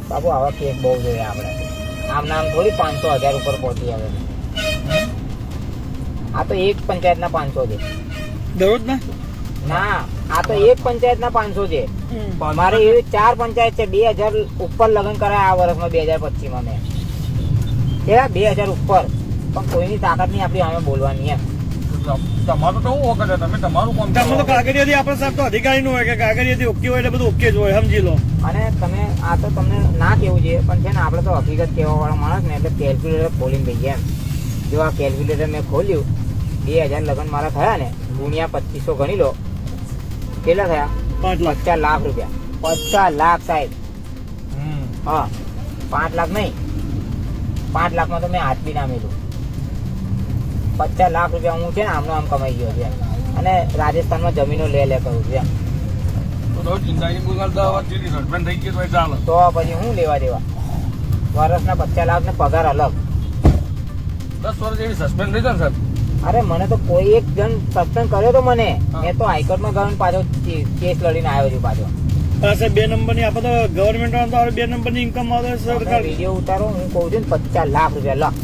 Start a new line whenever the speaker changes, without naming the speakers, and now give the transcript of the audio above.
બાબુ આવા કેસ બહુ જોઈએ આપણે. આમ નામ થોડી 500,000 ઉપર પહોંચી આવે. આ તો એક પંચાયતના 500 છે
દરરોજ
ના, આ તો એક પંચાયતના 500 છે. મારે એવી 4 પંચાયત છે. 2000 ઉપર લગ્ન કરાયા આ વર્ષમાં 2025 મેં. કેવા 2000 ઉપર, પણ કોઈની તાકાત નહીં આપણી સામે બોલવાની એમ.
તમારું તો શું વખત તમે તમારું કામ
તમે તો કાગળિયાથી આપણે સાહેબ તો અધિકારી નું હોય કે કાગળિયાથી ઓકે હોય એટલે બધું ઓકે જ હોય, સમજી લો.
અને તમે આ તો તમને ના કેવું જોઈએ, પણ છે ને આપણે તો હકીકત કહેવા વાળા માણસ ને એટલે કેલ્ક્યુલેટર ખોલીને દઈએ એમ. જો આ કેલ્ક્યુલેટર મેં ખોલ્યું, 2000 લગ્ન મારા થયા ને, ગુણ્યા 2500 ગણી લો, કેટલા થયા?
5 લાખ.
50 લાખ રૂપિયા. 50 લાખ સાહેબ. હા, 5 લાખ નહીં, 5 લાખમાં તો મેં હાથ બી ના મેલું. 50 લાખ રૂપિયા હું છે ને આમનો આમ કમાઈ ગયો છે. અને રાજસ્થાનમાં જમીનો લે કરું છું એમ. તો પછી હું લેવા દેવા? વર્ષના 50 લાખ ને પગાર અલગ.
10 વર્ષ જેવી સસ્પેન્ડ થઈ જાય ને
અરે મને તો કોઈ એક જણ સસ્પેન્ડ કર્યો તો મને. મેં તો હાઈકોર્ટમાં ગયો ને પાછો કેસ લડીને આવ્યો છું પાછો.
સાહેબ 2 નંબરની આપણે તો ગવર્મેન્ટ 2 નંબરની ઇન્કમ આવે સરકાર.
વિડીયો ઉતારો, હું કહું છું ને 50 લાખ રૂપિયા લખ.